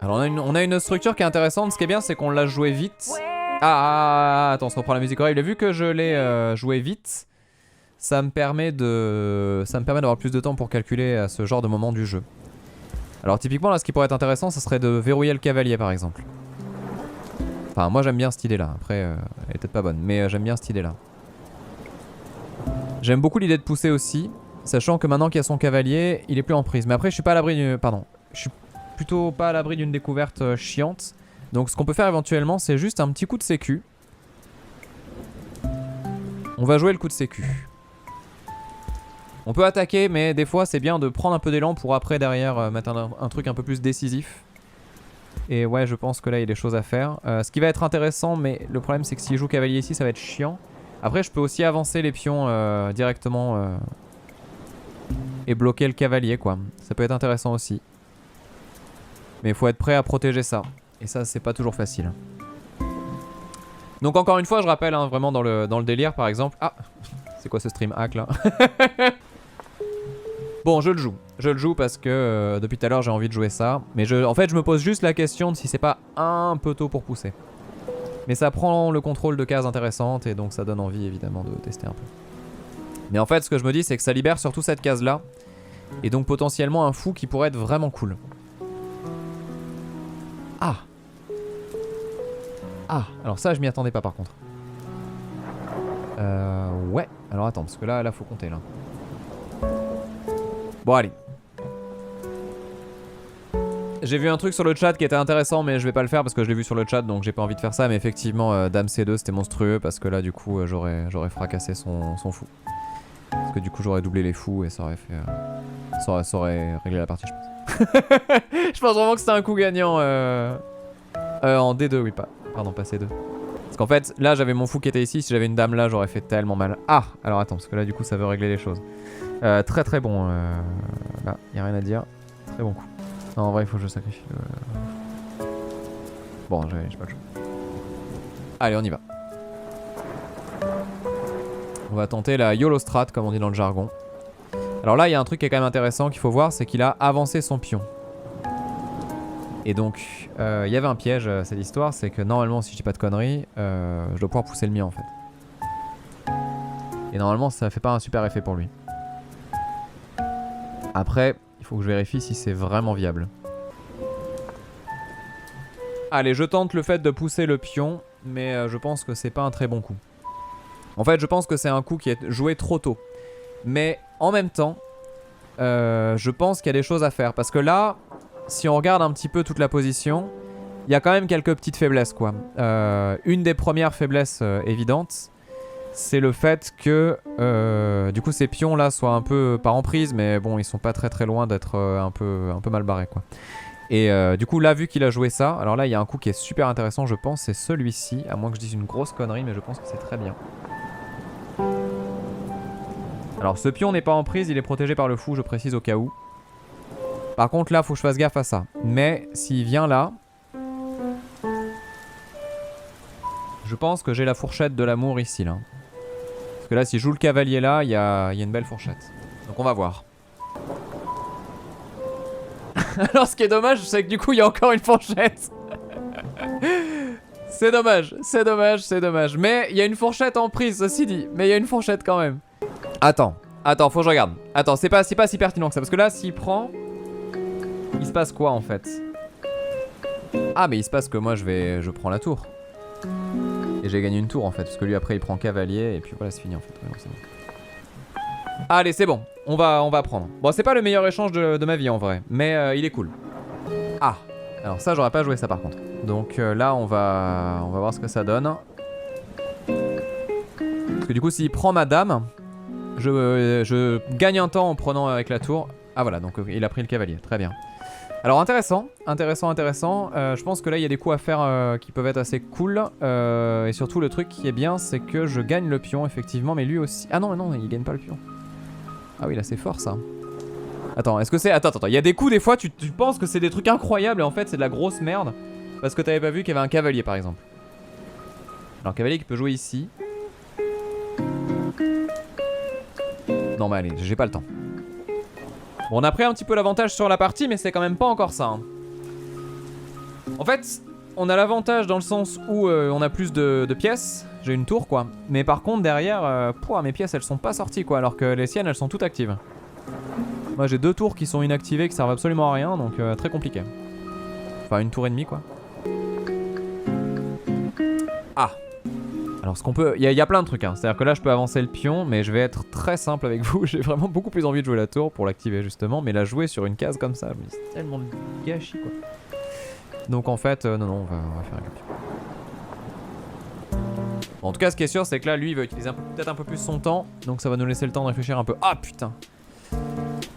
Alors on a une structure qui est intéressante. Ce qui est bien, c'est qu'on l'a joué vite. Ah, attends, on se reprend la musique horrible. Vu que je l'ai joué vite, ça me permet d'avoir plus de temps pour calculer à ce genre de moment du jeu. Alors typiquement là, ce qui pourrait être intéressant, ça serait de verrouiller le cavalier par exemple. Enfin, moi j'aime bien cette idée là. Après, elle est peut-être pas bonne, mais j'aime bien cette idée là. J'aime beaucoup l'idée de pousser aussi, sachant que maintenant qu'il y a son cavalier, il est plus en prise. Mais après, je suis pas à l'abri d'une... Pardon. Je suis plutôt pas à l'abri d'une découverte chiante. Donc ce qu'on peut faire éventuellement, c'est juste un petit coup de sécu. On va jouer le coup de sécu. On peut attaquer, mais des fois c'est bien de prendre un peu d'élan pour après derrière mettre un truc un peu plus décisif. Et ouais, je pense que là il y a des choses à faire. Ce qui va être intéressant, mais le problème c'est que s'il joue cavalier ici, ça va être chiant. Après je peux aussi avancer les pions directement et bloquer le cavalier quoi. Ça peut être intéressant aussi. Mais il faut être prêt à protéger ça. Et ça c'est pas toujours facile. Donc encore une fois je rappelle hein, vraiment dans le délire par exemple. Ah, c'est quoi ce stream hack là? Bon, je le joue parce que depuis tout à l'heure j'ai envie de jouer ça. Mais en fait je me pose juste la question de si c'est pas un peu tôt pour pousser. Mais ça prend le contrôle de cases intéressantes et donc ça donne envie évidemment de tester un peu. Mais en fait ce que je me dis c'est que ça libère surtout cette case là. Et donc potentiellement un fou qui pourrait être vraiment cool. Ah. Ah, alors ça je m'y attendais pas par contre. Ouais, alors attends parce que là faut compter là. Bon allez. J'ai vu un truc sur le chat qui était intéressant mais je vais pas le faire parce que je l'ai vu sur le chat donc j'ai pas envie de faire ça. Mais effectivement Dame C2 c'était monstrueux parce que là du coup j'aurais fracassé son fou. Parce que du coup j'aurais doublé les fous et ça aurait fait... ça aurait réglé la partie je pense. Je pense vraiment que c'était un coup gagnant en D2 oui pas. Pardon pas C2. Parce qu'en fait là j'avais mon fou qui était ici. Si j'avais une dame là j'aurais fait tellement mal. Ah alors attends parce que là du coup ça veut régler les choses. Très très bon là y a rien à dire. Très bon coup. Non en vrai il faut que je sacrifie le... Bon j'ai pas le choix. Allez on y va. On va tenter la YOLO strat comme on dit dans le jargon. Alors là il y a un truc qui est quand même intéressant qu'il faut voir. C'est qu'il a avancé son pion. Et donc il y avait un piège à cette histoire. C'est que normalement si je dis pas de conneries je dois pouvoir pousser le mien en fait. Et normalement ça fait pas un super effet pour lui. Après, il faut que je vérifie si c'est vraiment viable. Allez, je tente le fait de pousser le pion, mais je pense que c'est pas un très bon coup. En fait, je pense que c'est un coup qui est joué trop tôt. Mais en même temps, je pense qu'il y a des choses à faire. Parce que là, si on regarde un petit peu toute la position, il y a quand même quelques petites faiblesses, quoi. Une des premières faiblesses évidentes, c'est le fait que du coup ces pions là soient un peu pas en prise mais bon ils sont pas très loin d'être un peu mal barrés quoi. Et du coup là vu qu'il a joué ça, alors là il y a un coup qui est super intéressant je pense, c'est celui-ci, à moins que je dise une grosse connerie mais je pense que c'est très bien. Alors ce pion n'est pas en prise, il est protégé par le fou, je précise au cas où. Par contre là faut que je fasse gaffe à ça. Mais s'il vient là, je pense que j'ai la fourchette de l'amour ici là. Parce que là, si je joue le cavalier là, il y a une belle fourchette. Donc on va voir. Alors ce qui est dommage, c'est que du coup, il y a encore une fourchette. C'est dommage, c'est dommage, c'est dommage. Mais il y a une fourchette en prise, ceci dit. Mais il y a une fourchette quand même. Attends, faut que je regarde. Attends, c'est pas si pertinent que ça. Parce que là, s'il prend, il se passe quoi en fait? Ah, mais il se passe que moi, je prends la tour. Et j'ai gagné une tour en fait, parce que lui après il prend cavalier et puis voilà c'est fini en fait. Ouais, non, bon. Allez c'est bon, on va prendre. Bon c'est pas le meilleur échange de ma vie en vrai, mais il est cool. Ah, alors ça j'aurais pas joué ça par contre. Donc là on va voir ce que ça donne. Parce que du coup s'il prend ma dame, je gagne un temps en prenant avec la tour. Ah voilà donc il a pris le cavalier, très bien. Alors intéressant. Je pense que là il y a des coups à faire qui peuvent être assez cool. Et surtout le truc qui est bien c'est que je gagne le pion effectivement. Mais lui aussi... Ah non il gagne pas le pion. Ah oui là c'est fort ça. Attends est-ce que c'est... Attends. Il y a des coups des fois tu penses que c'est des trucs incroyables et en fait c'est de la grosse merde. Parce que t'avais pas vu qu'il y avait un cavalier par exemple. Alors cavalier qui peut jouer ici. Non mais allez j'ai pas le temps. Bon on a pris un petit peu l'avantage sur la partie mais c'est quand même pas encore ça hein. En fait, on a l'avantage dans le sens où on a plus de pièces. J'ai une tour quoi. Mais par contre derrière, mes pièces elles sont pas sorties quoi. Alors que les siennes elles sont toutes actives. Moi j'ai 2 tours qui sont inactivées qui servent absolument à rien. Donc très compliqué. Enfin une tour et demie quoi. Ah. Alors ce qu'on peut... Il y a plein de trucs hein. C'est à dire que là je peux avancer le pion. Mais je vais être très simple avec vous. J'ai vraiment beaucoup plus envie de jouer la tour pour l'activer justement. Mais la jouer sur une case comme ça, c'est tellement de gâchis quoi. Donc en fait, non, on va faire un pion. Bon, en tout cas, ce qui est sûr, c'est que là, lui, il va utiliser peut-être un peu plus son temps. Donc ça va nous laisser le temps de réfléchir un peu. Ah putain.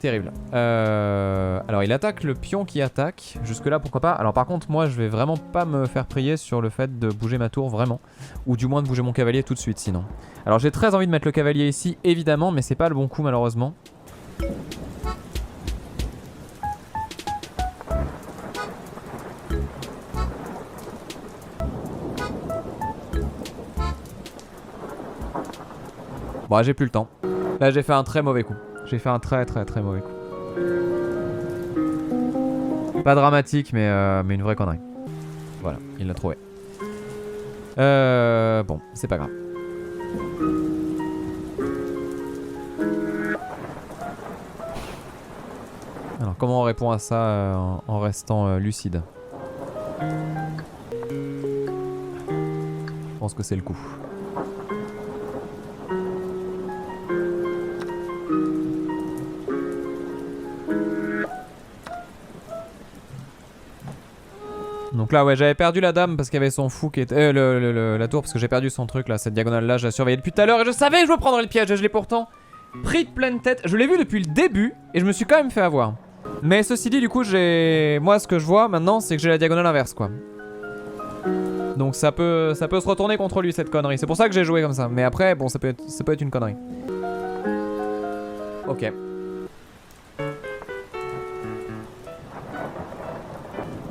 Terrible. Alors il attaque le pion qui attaque. Jusque là, pourquoi pas. Alors par contre, moi, je vais vraiment pas me faire prier sur le fait de bouger ma tour, vraiment. Ou du moins de bouger mon cavalier tout de suite, sinon. Alors j'ai très envie de mettre le cavalier ici, évidemment. Mais c'est pas le bon coup, malheureusement. Bon, j'ai plus le temps. Là, j'ai fait un très mauvais coup. J'ai fait un très mauvais coup. Pas dramatique, mais une vraie connerie. Voilà, il l'a trouvé. Bon, c'est pas grave. Alors, comment on répond à ça en restant lucide? Je pense que c'est le coup. Donc là ouais j'avais perdu la dame parce qu'il y avait son fou qui était... la tour parce que j'ai perdu son truc là, cette diagonale là, je la surveillais depuis tout à l'heure et je savais que je me prendrais le piège et je l'ai pourtant pris de pleine tête. Je l'ai vu depuis le début et je me suis quand même fait avoir. Mais ceci dit du coup moi ce que je vois maintenant c'est que j'ai la diagonale inverse quoi. Donc ça peut se retourner contre lui cette connerie, c'est pour ça que j'ai joué comme ça. Mais après bon ça peut être une connerie. Ok.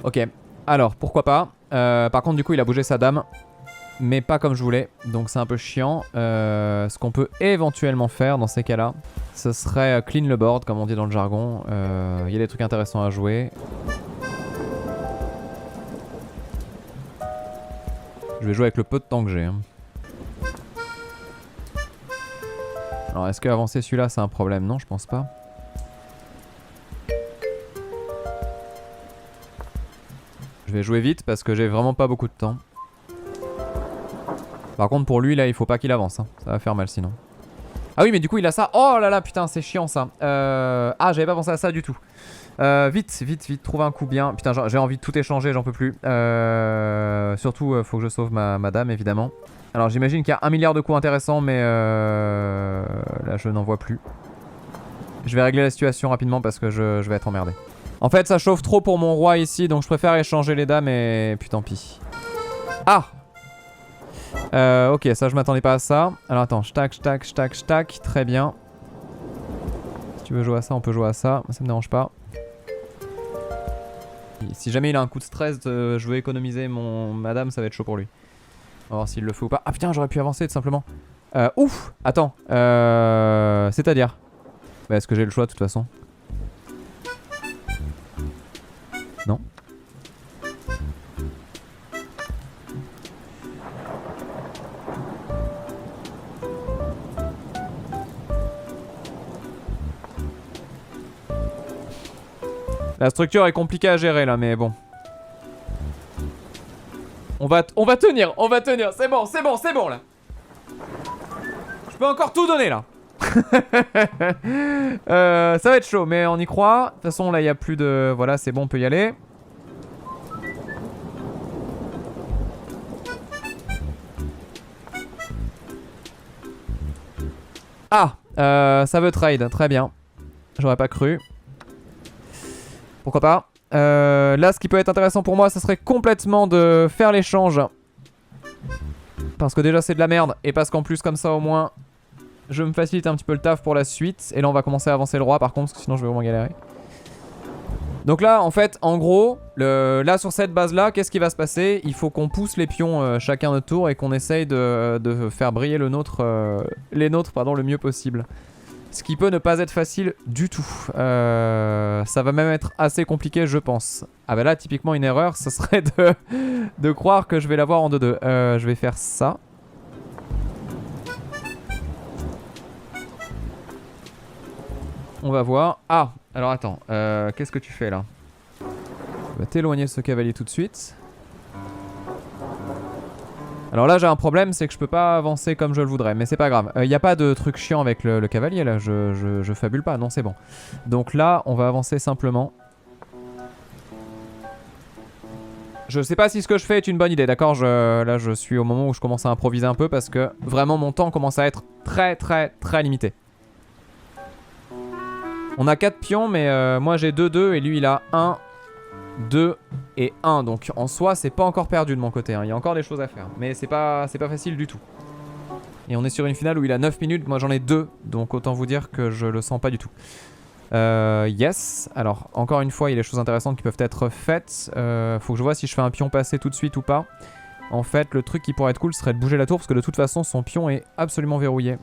Ok. Alors, pourquoi pas. Par contre, du coup, il a bougé sa dame. Mais pas comme je voulais. Donc, c'est un peu chiant. Ce qu'on peut éventuellement faire dans ces cas-là, ce serait clean le board, comme on dit dans le jargon. Il y a des trucs intéressants à jouer. Je vais jouer avec le peu de temps que j'ai. Hein. Alors, est-ce que avancer celui-là, c'est un problème? Non, je pense pas. Je vais jouer vite parce que j'ai vraiment pas beaucoup de temps. Par contre pour lui là il faut pas qu'il avance hein. Ça va faire mal sinon. Ah oui mais du coup il a ça. Oh là là putain c'est chiant ça. Ah j'avais pas pensé à ça du tout. Vite trouver un coup bien. Putain j'ai envie de tout échanger, j'en peux plus. Surtout faut que je sauve ma dame évidemment. Alors j'imagine qu'il y a 1 milliard de coups intéressants mais là je n'en vois plus. Je vais régler la situation rapidement parce que je vais être emmerdé. En fait ça chauffe trop pour mon roi ici donc je préfère échanger les dames et puis tant pis. Ah ok ça je m'attendais pas à ça. Alors attends, tac, très bien. Si tu veux jouer à ça on peut jouer à ça, ça me dérange pas. Si jamais il a un coup de stress je veux économiser ma dame ça va être chaud pour lui. On va voir s'il le fait ou pas. Ah putain j'aurais pu avancer tout simplement. Ouf. Attends c'est-à-dire bah, est-ce que j'ai le choix de toute façon? Non. La structure est compliquée à gérer là mais bon. On va tenir, c'est bon là. Je peux encore tout donner là. Ça va être chaud mais on y croit. De toute façon là il n'y a plus de... Voilà c'est bon on peut y aller. Ah ça veut trade, très bien. J'aurais pas cru. Pourquoi pas. Là ce qui peut être intéressant pour moi ça serait complètement de faire l'échange. Parce que déjà c'est de la merde. Et parce qu'en plus comme ça au moins je me facilite un petit peu le taf pour la suite. Et là on va commencer à avancer le roi par contre parce que sinon je vais vraiment galérer. Donc là en fait en gros là sur cette base là qu'est-ce qui va se passer? Il faut qu'on pousse les pions chacun notre tour et qu'on essaye de faire briller les nôtres le mieux possible. Ce qui peut ne pas être facile du tout. Ça va même être assez compliqué, je pense. Ah bah là, typiquement, une erreur, ce serait de croire que je vais l'avoir en 2-2. Je vais faire ça. On va voir. Ah, alors attends. Qu'est-ce que tu fais là? Tu vas t'éloigner de ce cavalier tout de suite. Alors là j'ai un problème, c'est que je peux pas avancer comme je le voudrais, mais c'est pas grave. Y a pas de truc chiant avec le cavalier là, je fabule pas, non c'est bon. Donc là on va avancer simplement. Je sais pas si ce que je fais est une bonne idée, d'accord. Là je suis au moment où je commence à improviser un peu parce que vraiment mon temps commence à être très limité. On a 4 pions mais moi j'ai 2-2 et lui il a 1, 2 et 1. Donc en soi c'est pas encore perdu de mon côté hein. Il y a encore des choses à faire. Mais c'est pas facile du tout. Et on est sur une finale où il a 9 minutes. Moi j'en ai 2. Donc autant vous dire que je le sens pas du tout. Yes. Alors encore une fois il y a des choses intéressantes qui peuvent être faites. Faut que je vois si je fais un pion passé tout de suite ou pas. En fait le truc qui pourrait être cool serait de bouger la tour. Parce que de toute façon son pion est absolument verrouillé.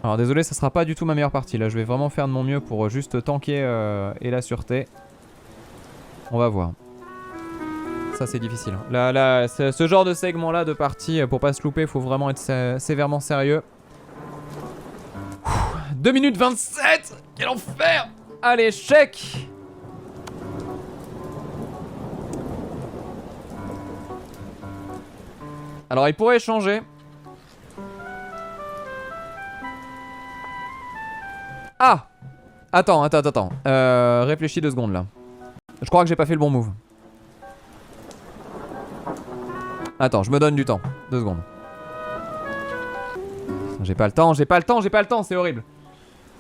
Alors désolé, ça sera pas du tout ma meilleure partie. Là, je vais vraiment faire de mon mieux pour juste tanker et la sûreté. On va voir. Ça, c'est difficile. Là, ce genre de segment-là de partie, pour pas se louper, faut vraiment être sévèrement sérieux. 2 minutes 27! Quel enfer! Allez, chèque! Alors, il pourrait changer. Ah! Attends. Réfléchis 2 secondes là. Je crois que j'ai pas fait le bon move. Attends, je me donne du temps. 2 secondes. J'ai pas le temps, c'est horrible.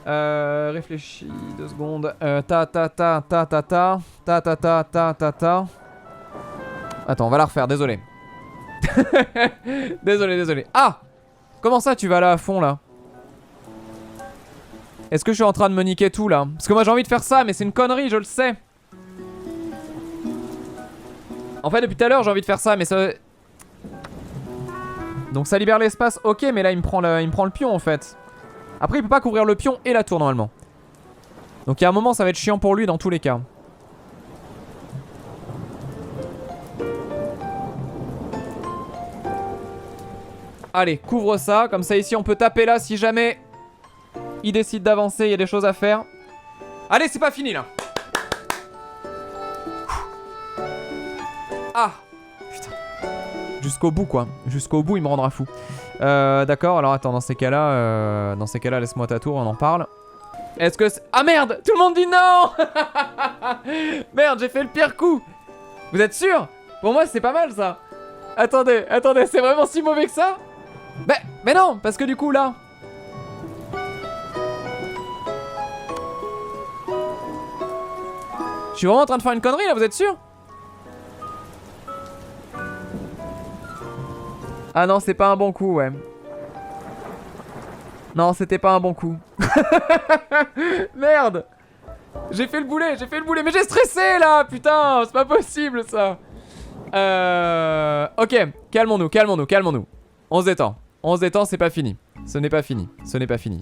Réfléchis 2 secondes. Attends, on va la refaire, désolé. Désolé. Ah! Comment ça tu vas là à fond là? Est-ce que je suis en train de me niquer tout là? Parce que moi j'ai envie de faire ça mais c'est une connerie, je le sais. En fait depuis tout à l'heure j'ai envie de faire ça mais ça... Donc ça libère l'espace, ok mais là il me prend le pion en fait. Après il peut pas couvrir le pion et la tour normalement. Donc il y a un moment ça va être chiant pour lui dans tous les cas. Allez, couvre ça, comme ça ici on peut taper là si jamais... Il décide d'avancer, il y a des choses à faire. Allez, c'est pas fini là. Ah, putain. Jusqu'au bout quoi. Jusqu'au bout, il me rendra fou. D'accord, alors attends, dans ces cas-là, laisse-moi ta tour, on en parle. Est-ce que c'est... Ah merde, tout le monde dit non. Merde, j'ai fait le pire coup. Vous êtes sûr? Pour moi, c'est pas mal ça. Attendez, c'est vraiment si mauvais que ça? Mais non, parce que du coup là... Je suis vraiment en train de faire une connerie là, vous êtes sûr? Ah non, c'est pas un bon coup, ouais. Non, c'était pas un bon coup. Merde. J'ai fait le boulet, mais j'ai stressé là, putain, c'est pas possible ça. Ok, calmons-nous. On se détend, c'est pas fini. Ce n'est pas fini.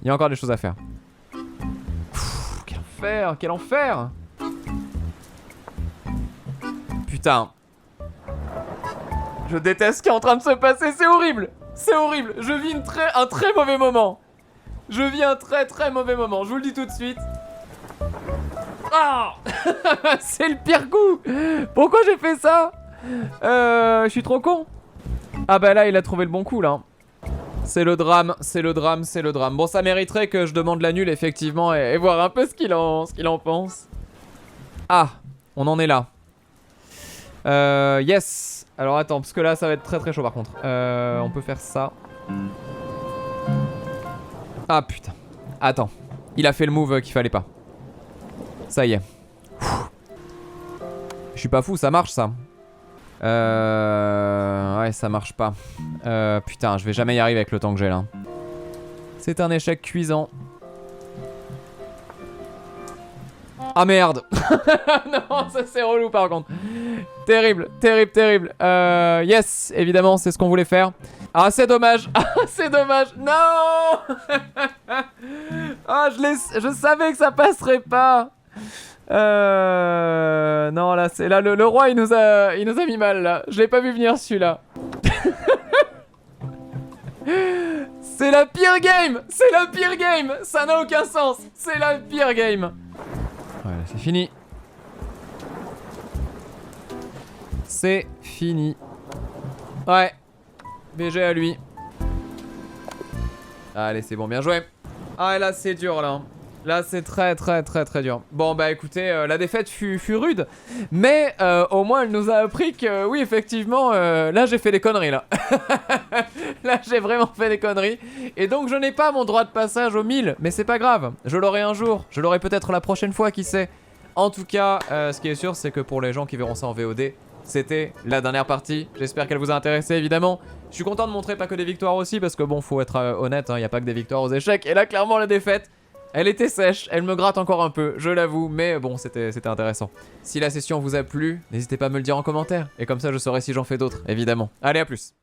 Il y a encore des choses à faire. Pff, quel enfer. Putain. Je déteste ce qui est en train de se passer, c'est horrible. Je vis un très mauvais moment. Je vous le dis tout de suite. Ah. C'est le pire coup. Pourquoi j'ai fait ça? Je suis trop con. Ah bah là, il a trouvé le bon coup là. C'est le drame. Bon, ça mériterait que je demande la nulle effectivement et voir un peu ce qu'il en pense. Ah, on en est là. Yes. Alors attends, parce que là ça va être très chaud par contre. On peut faire ça. Ah putain. Attends. Il a fait le move qu'il fallait pas. Ça y est. Je suis pas fou, ça marche ça. Ouais, ça marche pas. Putain, je vais jamais y arriver avec le temps que j'ai là. C'est un échec cuisant. Ah merde. Non, ça c'est relou par contre. Terrible, terrible, terrible. Yes, évidemment, c'est ce qu'on voulait faire. Ah, c'est dommage. Ah, c'est dommage. Non. Ah, je savais que ça passerait pas. Non, là, c'est là le roi, il nous a mis mal là. Je l'ai pas vu venir celui-là. C'est la pire game. C'est la pire game. Ça n'a aucun sens. C'est la pire game. Voilà, c'est fini. C'est fini. Ouais. BG à lui. Allez, c'est bon, bien joué. Ah, là, c'est dur, là. Là, c'est très, très, très, très dur. Bon, bah, écoutez, la défaite fut rude. Mais, au moins, elle nous a appris que, oui, effectivement, là, j'ai fait des conneries, là. Là, j'ai vraiment fait des conneries. Et donc, je n'ai pas mon droit de passage au 1000. Mais c'est pas grave. Je l'aurai un jour. Je l'aurai peut-être la prochaine fois, qui sait. En tout cas, ce qui est sûr, c'est que pour les gens qui verront ça en VOD, c'était la dernière partie. J'espère qu'elle vous a intéressé, évidemment. Je suis content de montrer pas que des victoires aussi, parce que bon, faut être honnête, il n'y a pas que des victoires aux échecs. Et là, clairement, la défaite, elle était sèche, elle me gratte encore un peu, je l'avoue, mais bon, c'était intéressant. Si la session vous a plu, n'hésitez pas à me le dire en commentaire, et comme ça, je saurai si j'en fais d'autres, évidemment. Allez, à plus.